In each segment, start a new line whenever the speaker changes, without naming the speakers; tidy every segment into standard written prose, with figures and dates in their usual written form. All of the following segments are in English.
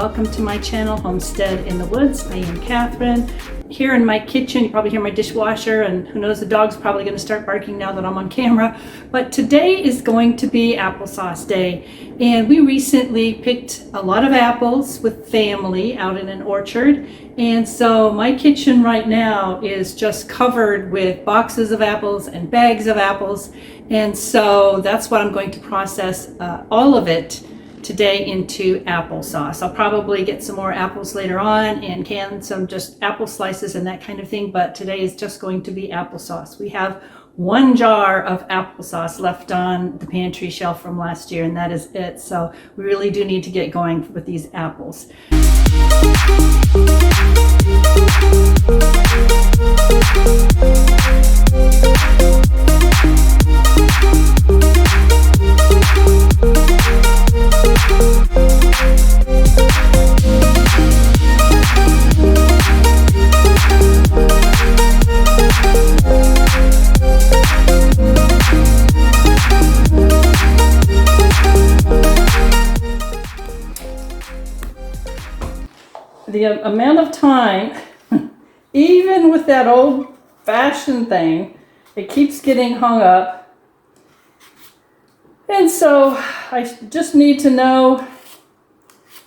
welcome to my channel, Homestead in the Woods. I am Catherine. Here in my kitchen, you probably hear my dishwasher, and who knows, the dog's probably going to start barking now that I'm on camera. But today is going to be applesauce day, and we recently picked a lot of apples with family out in an orchard. And so my kitchen right now is just covered with boxes of apples and bags of apples. And so that's what I'm going to process all of it today into applesauce. I'll probably get some more apples later on and can some just apple slices and that kind of thing, but today is just going to be applesauce. We have one jar of applesauce left on the pantry shelf from last year, and that is it. So we really do need to get going with these apples. The amount of time, even with that old-fashioned thing, it keeps getting hung up. And so I just need to know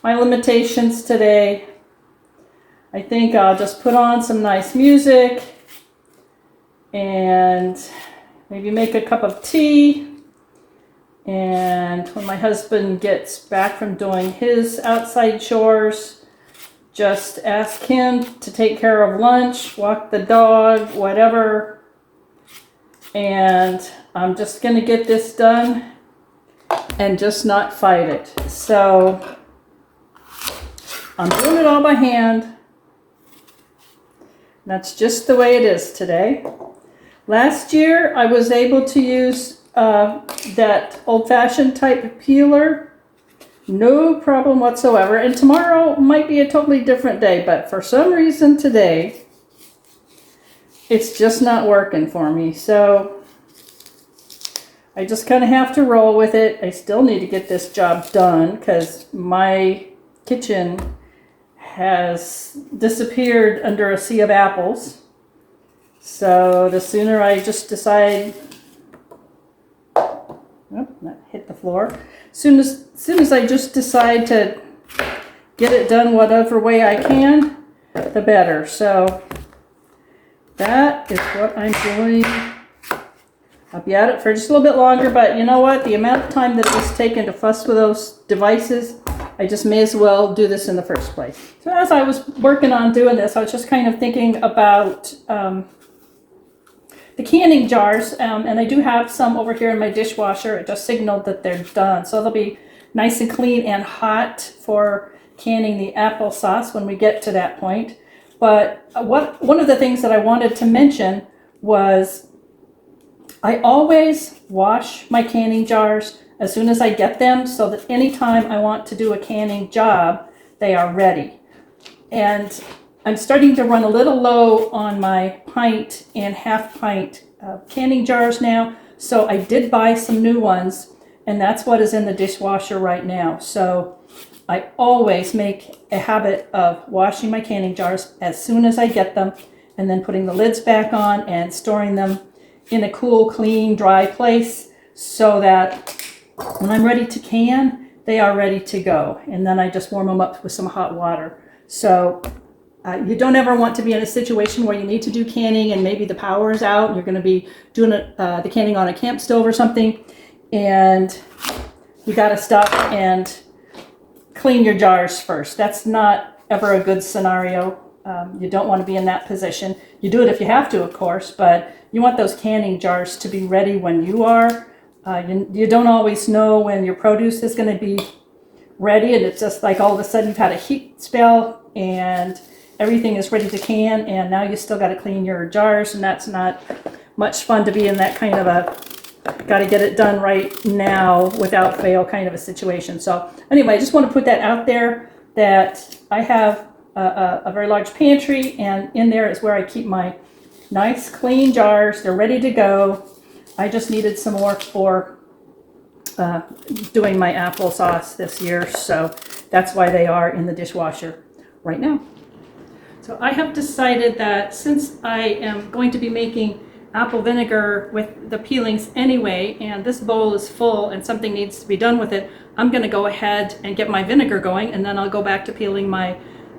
my limitations today. I think I'll just put on some nice music and maybe make a cup of tea. And when my husband gets back from doing his outside chores, just ask him to take care of lunch, walk the dog, whatever. And I'm just going to get this done and just not fight it. So I'm doing it all by hand. That's just the way it is today. Last year I was able to use that old-fashioned type peeler. No problem whatsoever. And tomorrow might be a totally different day, but for some reason today, it's just not working for me. So I just kind of have to roll with it. I still need to get this job done because my kitchen has disappeared under a sea of apples. So the sooner I just decide, oh, that hit the floor. Soon as I just decide to get it done whatever way I can, the better. So that is what I'm doing. I'll be at it for just a little bit longer, but you know what? The amount of time that it was taken to fuss with those devices, I just may as well do this in the first place. So as I was working on doing this, I was just kind of thinking about the canning jars, and I do have some over here in my dishwasher. It just signaled that they're done. So they'll be nice and clean and hot for canning the applesauce when we get to that point. But one of the things that I wanted to mention was I always wash my canning jars as soon as I get them so that anytime I want to do a canning job, they are ready. And I'm starting to run a little low on my pint and half pint canning jars now. So I did buy some new ones, and that's what is in the dishwasher right now. So I always make a habit of washing my canning jars as soon as I get them, and then putting the lids back on and storing them in a cool, clean, dry place so that when I'm ready to can, they are ready to go. And then I just warm them up with some hot water. So you don't ever want to be in a situation where you need to do canning and maybe the power is out and you're going to be doing the canning on a camp stove or something, and you got to stop and clean your jars first. That's not ever a good scenario. You don't want to be in that position. You do it if you have to, of course, but you want those canning jars to be ready when you are. You don't always know when your produce is going to be ready, and it's just like all of a sudden you've had a heat spell and everything is ready to can, and now you still got to clean your jars, and that's not much fun to be in that kind of a got to get it done right now without fail kind of a situation. So anyway, I just want to put that out there that I have a very large pantry, and in there is where I keep my nice clean jars. They're ready to go. I just needed some more for doing my applesauce this year. So That's why they are in the dishwasher right now. So I have decided that since I am going to be making apple vinegar with the peelings anyway, and this bowl is full and something needs to be done with it, I'm going to go ahead and get my vinegar going, and then I'll go back to peeling my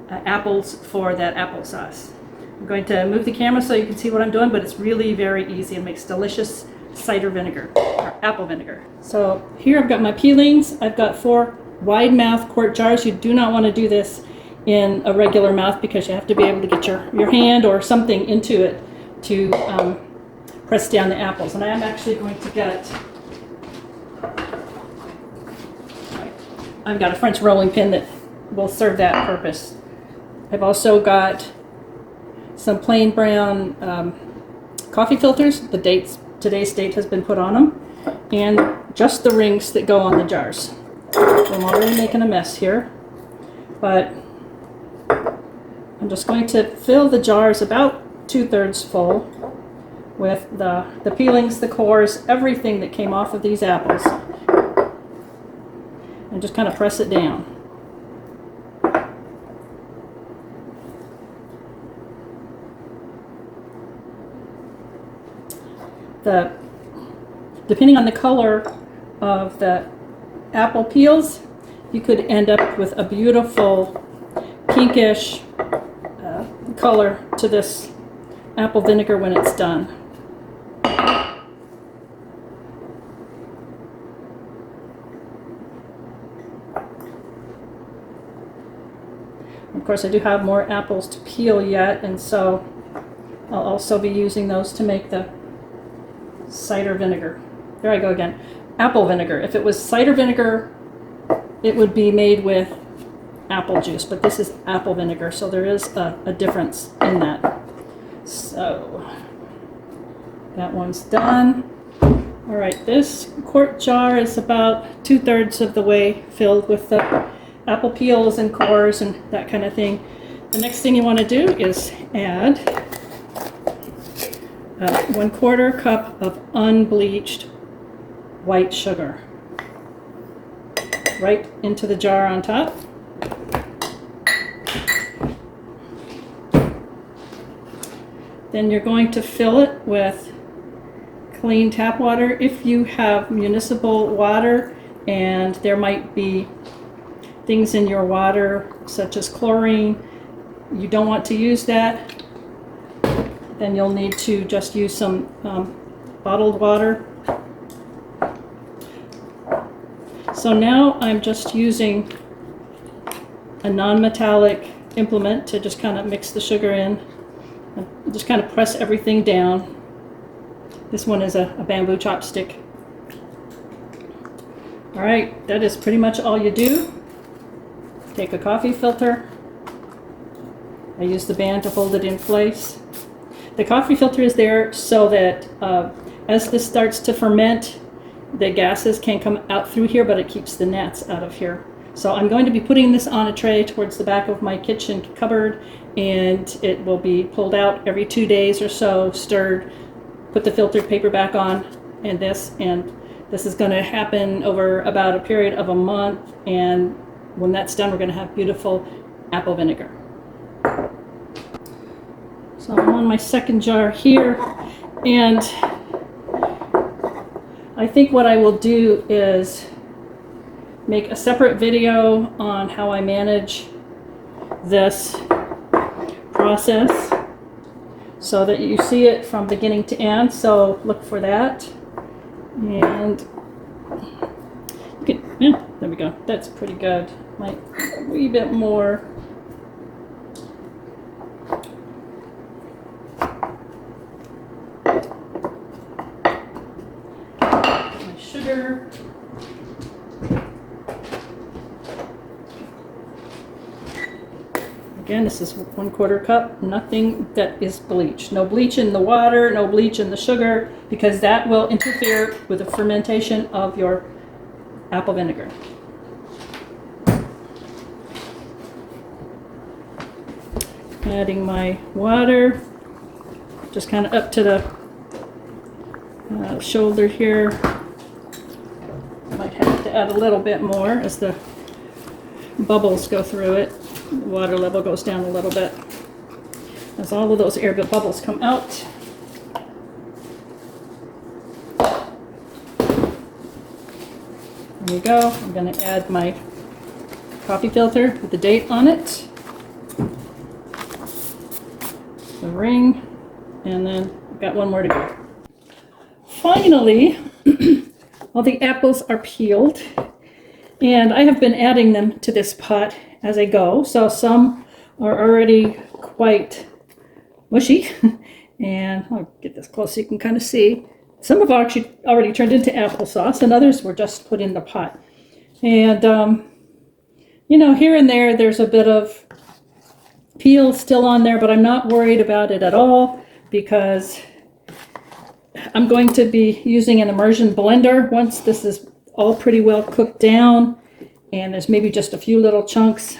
apples for that applesauce. I'm going to move the camera so you can see what I'm doing, but it's really very easy and makes delicious cider vinegar, or apple vinegar. So here I've got my peelings. I've got 4 wide mouth quart jars. You do not want to do this in a regular mouth because you have to be able to get your hand or something into it to press down the apples. And I am actually going to get, I've got a French rolling pin that will serve that purpose. I've also got some plain brown coffee filters. Today's date has been put on them, and just the rings that go on the jars. So I'm already making a mess here, but I'm just going to fill the jars about 2/3 full with the peelings, the cores, everything that came off of these apples, and just kind of press it down. Depending on the color of the apple peels, you could end up with a beautiful pinkish color to this apple vinegar when it's done. Of course, I do have more apples to peel yet, and so I'll also be using those to make the cider vinegar. There I go again. Apple vinegar. If it was cider vinegar, it would be made with apple juice, but this is apple vinegar, so there is a difference in that. So that one's done. All right, this quart jar is about 2/3 of the way filled with the apple peels and cores and that kind of thing. The next thing you want to do is add 1/4 cup of unbleached white sugar right into the jar on top. Then you're going to fill it with clean tap water. If you have municipal water and there might be things in your water such as chlorine, you don't want to use that, then you'll need to just use some bottled water. So now I'm just using a non-metallic implement to just kind of mix the sugar in and just kind of press everything down. This one is a bamboo chopstick. All right, that is pretty much all you do. Take a coffee filter. I use the band to hold it in place. The coffee filter is there so that as this starts to ferment, the gases can come out through here, but it keeps the gnats out of here. So I'm going to be putting this on a tray towards the back of my kitchen cupboard, and it will be pulled out every 2 days or so, stirred, put the filtered paper back on, and this is going to happen over about a period of a month, and when that's done, we're going to have beautiful apple vinegar. So I'm on my second jar here, and I think what I will do is make a separate video on how I manage this process so that you see it from beginning to end. So look for that. And you can, yeah, there we go. That's pretty good. Might a wee bit more. My sugar. Again, this is 1/4 cup, nothing that is bleach. No bleach in the water, no bleach in the sugar, because that will interfere with the fermentation of your apple vinegar. Adding my water, just kind of up to the shoulder here. Might have to add a little bit more as the bubbles go through it, the water level goes down a little bit as all of those air bubbles come out. There you go. I'm going to add my coffee filter with the date on it, the ring, and then I've got one more to go. Finally, all the apples are peeled, and I have been adding them to this pot as I go. So some are already quite mushy, and I'll get this close so you can kind of see. Some have actually already turned into applesauce, and others were just put in the pot. And, you know, here and there, there's a bit of peel still on there, but I'm not worried about it at all because I'm going to be using an immersion blender once this is all pretty well cooked down, and there's maybe just a few little chunks.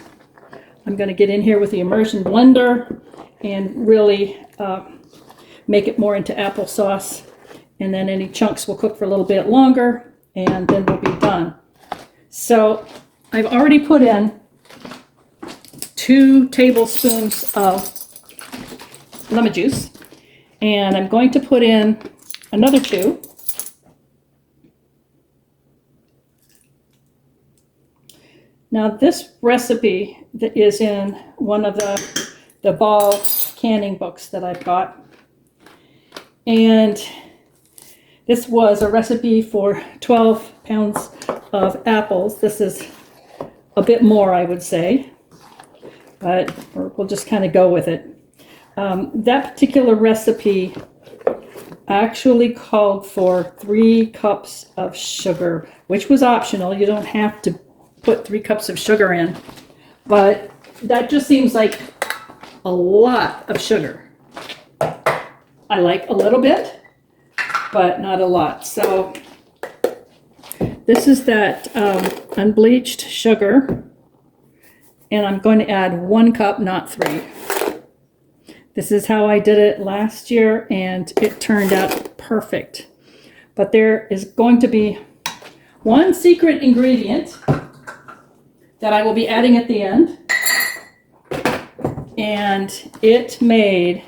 I'm going to get in here with the immersion blender and really make it more into applesauce. And then any chunks will cook for a little bit longer, and then we'll be done. So I've already put in 2 tablespoons of lemon juice, and I'm going to put in another 2. Now this recipe that is in one of the ball canning books that I've got, and this was a recipe for 12 pounds of apples. This is a bit more, I would say, but we'll just kind of go with it. That particular recipe actually called for 3 cups of sugar, which was optional. You don't have to put 3 cups of sugar in, but that just seems like a lot of sugar. I like a little bit, but not a lot. So this is that unbleached sugar, and I'm going to add 1 cup, not 3. This is how I did it last year, and it turned out perfect. But there is going to be one secret ingredient that I will be adding at the end, and it made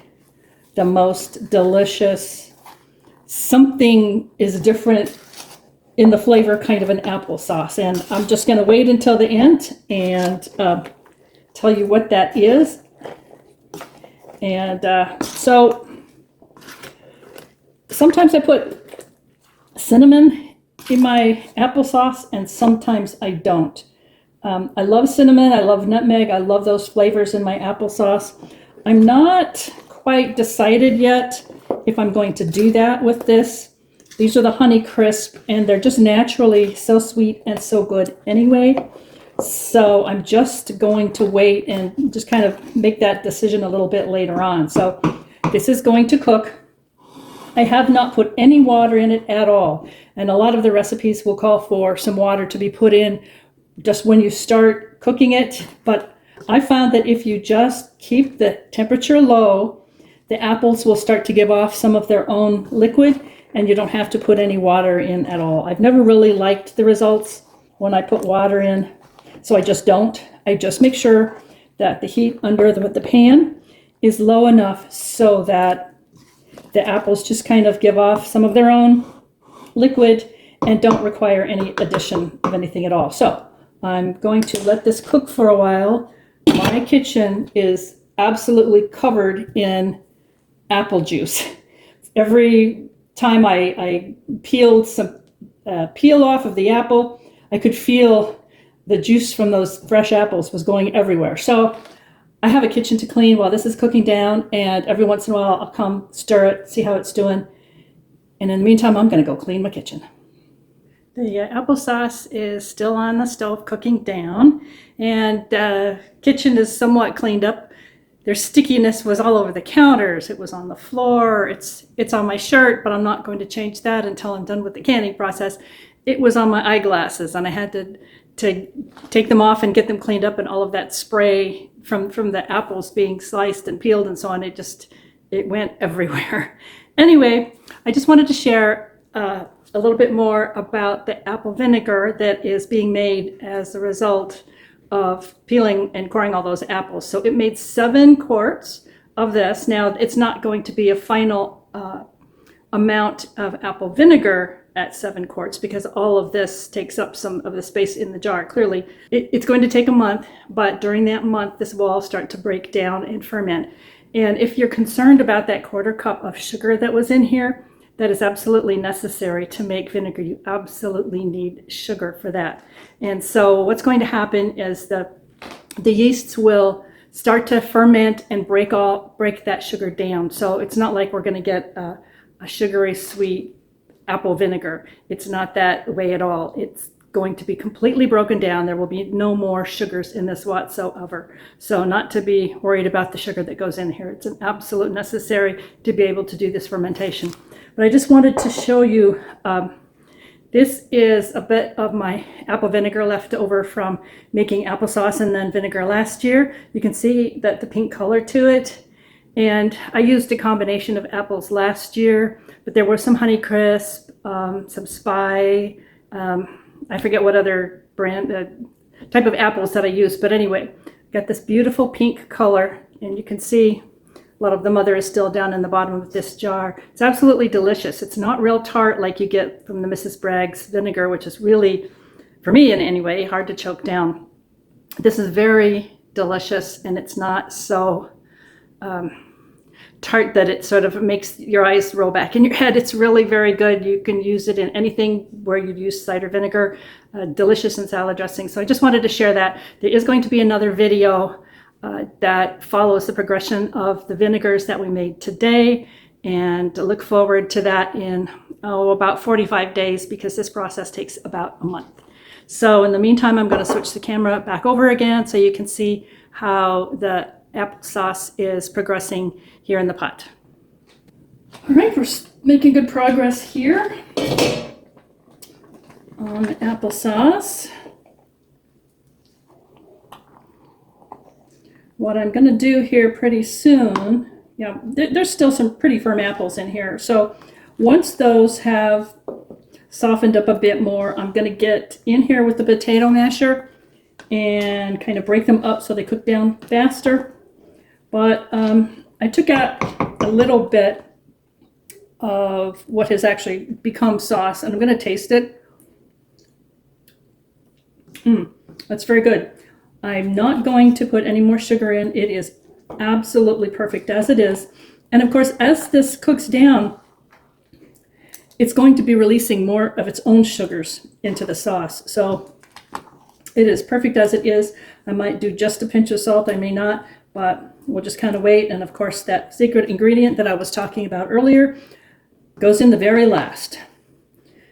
the most delicious, something is different in the flavor kind of an applesauce. And I'm just going to wait until the end and tell you what that is. And so sometimes I put cinnamon in my applesauce and sometimes I don't. I love cinnamon, I love nutmeg, I love those flavors in my applesauce. I'm not quite decided yet if I'm going to do that with this. These are the Honey Crisp, and they're just naturally so sweet and so good anyway. So I'm just going to wait and just kind of make that decision a little bit later on. So this is going to cook. I have not put any water in it at all. And a lot of the recipes will call for some water to be put in just when you start cooking it. But I found that if you just keep the temperature low, the apples will start to give off some of their own liquid, and you don't have to put any water in at all. I've never really liked the results when I put water in, so I just don't. I just make sure that the heat under the pan is low enough so that the apples just kind of give off some of their own liquid and don't require any addition of anything at all. So I'm going to let this cook for a while. My kitchen is absolutely covered in apple juice. Every time I peeled some peel off of the apple, I could feel the juice from those fresh apples was going everywhere. So I have a kitchen to clean while this is cooking down, and every once in a while I'll come stir it, see how it's doing. And in the meantime, I'm going to go clean my kitchen. The applesauce is still on the stove cooking down, and the kitchen is somewhat cleaned up. Their stickiness was all over the counters. It was on the floor. It's on my shirt, but I'm not going to change that until I'm done with the canning process. It was on my eyeglasses, and I had to take them off and get them cleaned up, and all of that spray from the apples being sliced and peeled and so on, it went everywhere. Anyway, I just wanted to share a little bit more about the apple vinegar that is being made as a result of peeling and coring all those apples. So it made 7 quarts of this. Now it's not going to be a final amount of apple vinegar at 7 quarts because all of this takes up some of the space in the jar. Clearly, it's going to take a month, but during that month, this will all start to break down and ferment. And if you're concerned about that 1/4 cup of sugar that was in here, that is absolutely necessary to make vinegar. You absolutely need sugar for that. And so what's going to happen is the yeasts will start to ferment and break that sugar down. So it's not like we're going to get a sugary sweet apple vinegar. It's not that way at all. It's going to be completely broken down. There will be no more sugars in this whatsoever. So not to be worried about the sugar that goes in here. It's an absolute necessary to be able to do this fermentation. But I just wanted to show you, this is a bit of my apple vinegar left over from making applesauce and then vinegar last year. You can see that the pink color to it. And I used a combination of apples last year, but there were some Honeycrisp, some Spy, I forget what other brand, type of apples that I used. But anyway, got this beautiful pink color, and you can see a lot of the mother is still down in the bottom of this jar. It's absolutely delicious. It's not real tart like you get from the Mrs. Bragg's vinegar, which is really, for me in any way, hard to choke down. This is very delicious, and it's not so tart that it sort of makes your eyes roll back in your head. It's really very good. You can use it in anything where you've used cider vinegar, delicious in salad dressing. So I just wanted to share that. There is going to be another video that follows the progression of the vinegars that we made today, and look forward to that in about 45 days because this process takes about a month. So in the meantime, I'm going to switch the camera back over again so you can see how the applesauce is progressing here in the pot. All right, we're making good progress here on the applesauce. What I'm going to do here pretty soon, there's still some pretty firm apples in here. So once those have softened up a bit more, I'm going to get in here with the potato masher and kind of break them up so they cook down faster. But I took out a little bit of what has actually become sauce, and I'm going to taste it. That's very good. I'm not going to put any more sugar in. It is absolutely perfect as it is. And of course, as this cooks down, it's going to be releasing more of its own sugars into the sauce. So it is perfect as it is. I might do just a pinch of salt. I may not, but we'll just kind of wait. And of course, that secret ingredient that I was talking about earlier goes in the very last.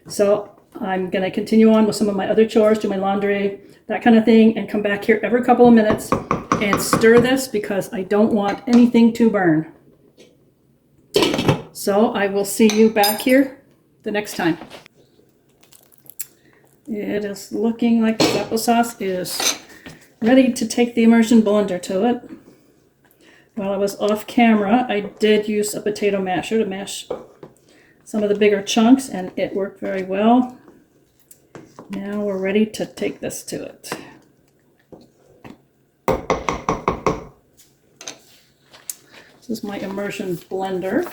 So I'm going to continue on with some of my other chores, do my laundry, that kind of thing, and come back here every couple of minutes and stir this because I don't want anything to burn. So I will see you back here the next time. It is looking like the applesauce is ready to take the immersion blender to it. While I was off camera, I did use a potato masher to mash some of the bigger chunks, and it worked very well. Now we're ready to take this to it. This is my immersion blender.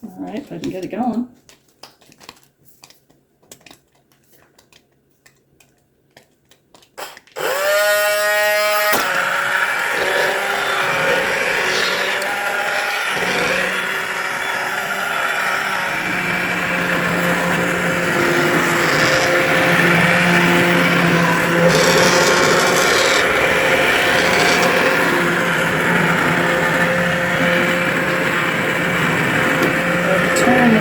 All right, if I can get it going. Turn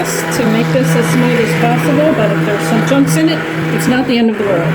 best to make this as smooth as possible, but if there's some chunks in it, it's not the end of the world.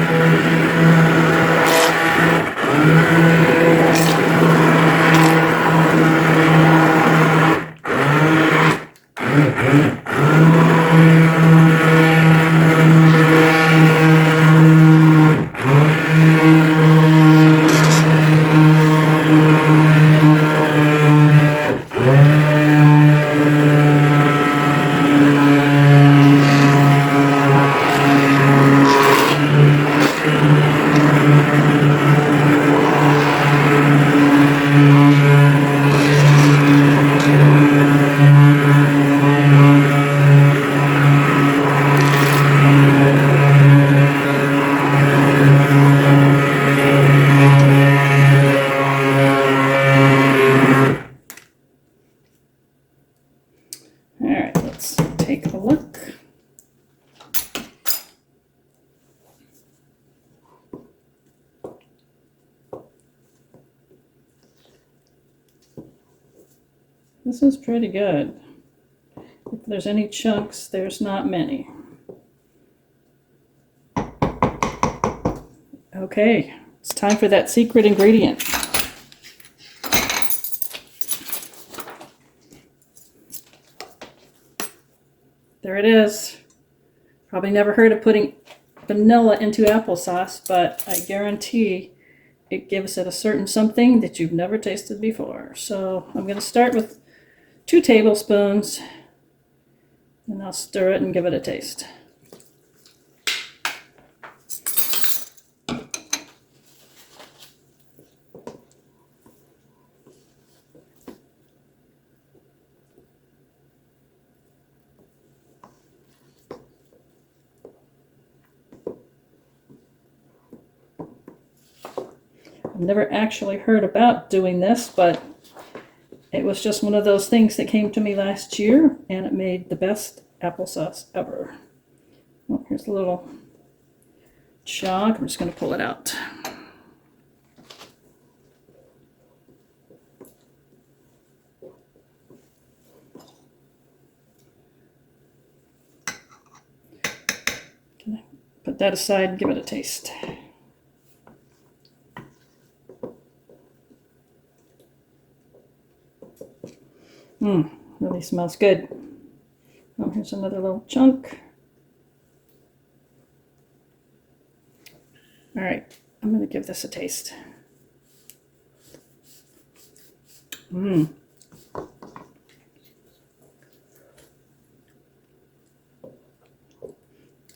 All right, let's take a look. This is pretty good. If there's any chunks, there's not many. Okay, it's time for that secret ingredient. There it is. Probably never heard of putting vanilla into applesauce, but I guarantee it gives it a certain something that you've never tasted before. So I'm going to start with 2 tablespoons, and I'll stir it and give it a taste. I've never actually heard about doing this, but it was just one of those things that came to me last year, and it made the best applesauce ever. Oh, here's a little chunk. I'm just going to pull it out. Can I put that aside and give it a taste? Really smells good. Oh, here's another little chunk. All right, I'm going to give this a taste. I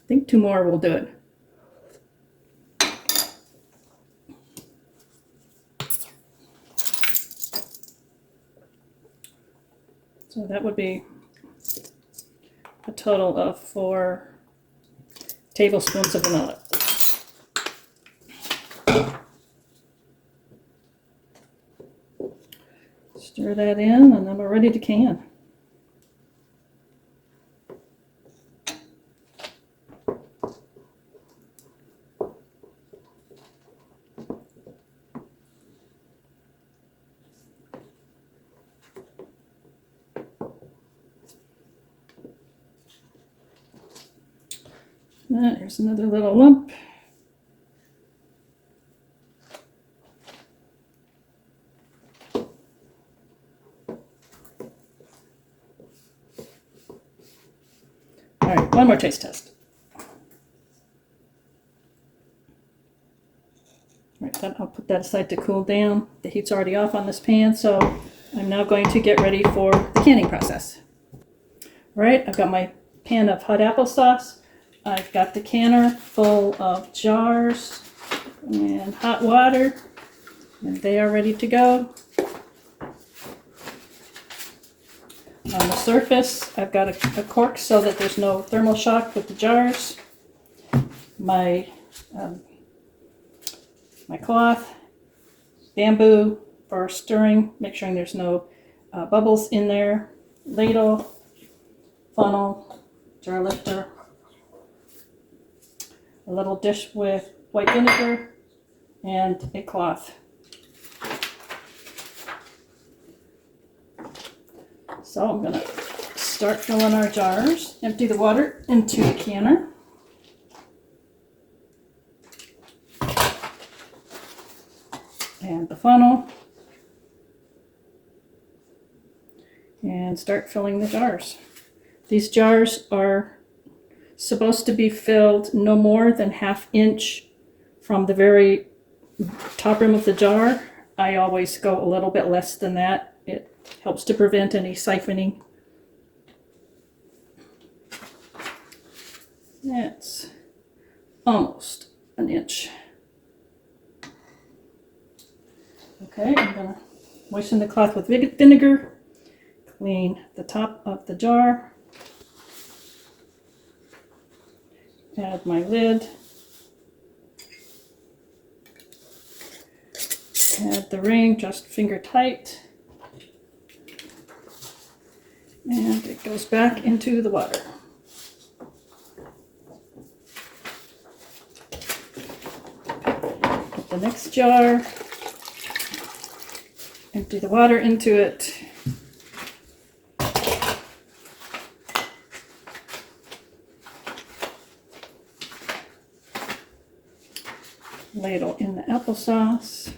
think 2 more will do it. So that would be a total of 4 tablespoons of vanilla. Stir that in, and then we're ready to can. Here's another little lump. All right, one more taste test. All right, then I'll put that aside to cool down. The heat's already off on this pan, so I'm now going to get ready for the canning process. All right, I've got my pan of hot applesauce. I've got the canner full of jars and hot water, and they are ready to go. On the surface, I've got a cork so that there's no thermal shock with the jars. My cloth, bamboo for stirring, make sure there's no bubbles in there, ladle, funnel, jar lifter, a little dish with white vinegar, and a cloth. So I'm going to start filling our jars. Empty the water into the canner. And the funnel. And start filling the jars. These jars are supposed to be filled no more than 1/2 inch from the very top rim of the jar. I always go a little bit less than that. It helps to prevent any siphoning. That's almost 1 inch. Okay, I'm gonna moisten the cloth with vinegar, clean the top of the jar, add my lid, add the ring just finger tight, and it goes back into the water. Get the next jar, empty the water into it. Ladle in the applesauce.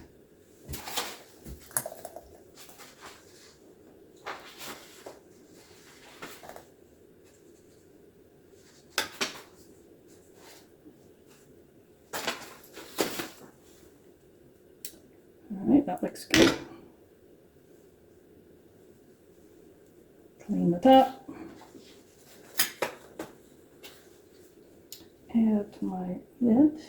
All right, that looks good. Clean the top. Add my lid.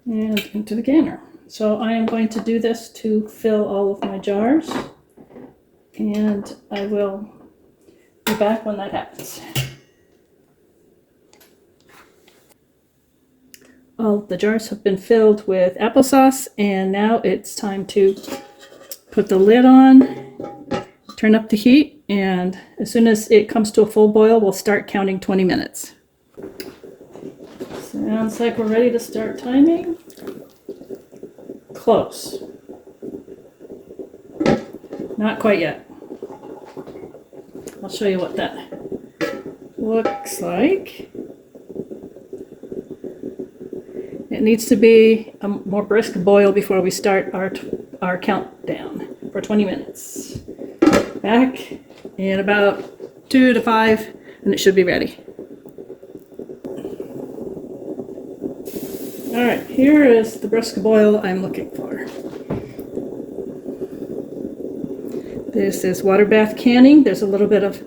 And into the canner. So I am going to do this to fill all of my jars, and I will be back when that happens. All the jars have been filled with applesauce, and now it's time to put the lid on, turn up the heat, and as soon as it comes to a full boil, we'll start counting 20 minutes. Sounds like we're ready to start timing. Close. Not quite yet. I'll show you what that looks like. It needs to be a more brisk boil before we start our countdown for 20 minutes. Back in about 2 to 5, and it should be ready. All right, here is the brisk boil I'm looking for. This is water bath canning. There's a little bit of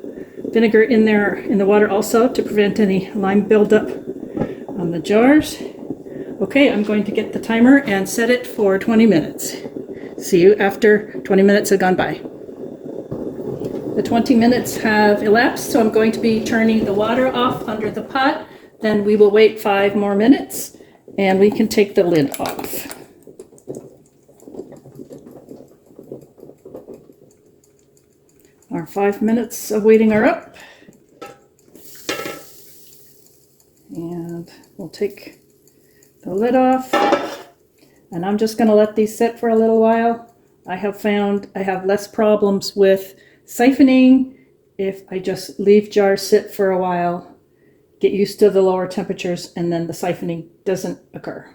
vinegar in there in the water also to prevent any lime buildup on the jars. Okay, I'm going to get the timer and set it for 20 minutes. See you after 20 minutes have gone by. The 20 minutes have elapsed, so I'm going to be turning the water off under the pot. Then we will wait 5 more minutes. And we can take the lid off. Our 5 minutes of waiting are up. And we'll take the lid off. And I'm just going to let these sit for a little while. I have found I have less problems with siphoning if I just leave jars sit for a while, get used to the lower temperatures, and then the siphoning doesn't occur.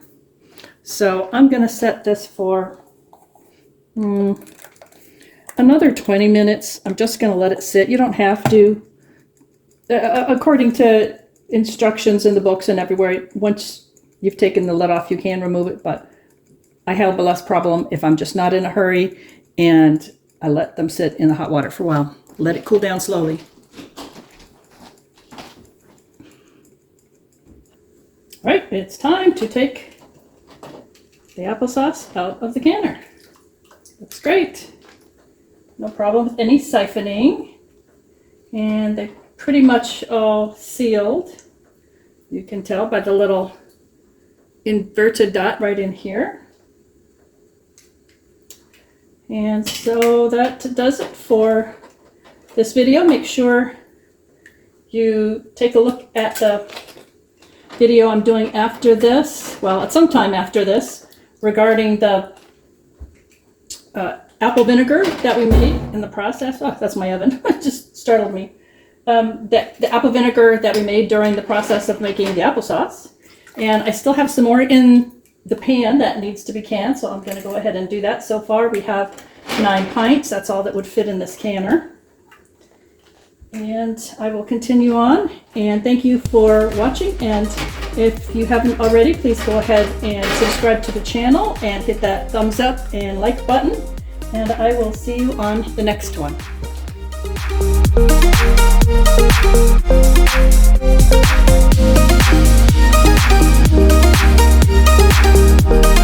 So I'm going to set this for another 20 minutes. I'm just going to let it sit. You don't have to. According to instructions in the books and everywhere, once you've taken the lid off, you can remove it, but I have a less problem if I'm just not in a hurry and I let them sit in the hot water for a while. Let it cool down slowly. All right, it's time to take the applesauce out of the canner. Looks great. No problem with any siphoning. And they're pretty much all sealed. You can tell by the little inverted dot right in here. And so that does it for this video. Make sure you take a look at the video I'm doing after this, well, at some time after this, regarding the apple vinegar that we made in the process. Oh, that's my oven. It just startled me. The apple vinegar that we made during the process of making the applesauce. And I still have some more in the pan that needs to be canned, so I'm going to go ahead and do that. So far we have 9 pints. That's all that would fit in this canner. And I will continue on, and thank you for watching. And if you haven't already, please go ahead and subscribe to the channel and hit that thumbs up and like button, and I will see you on the next one.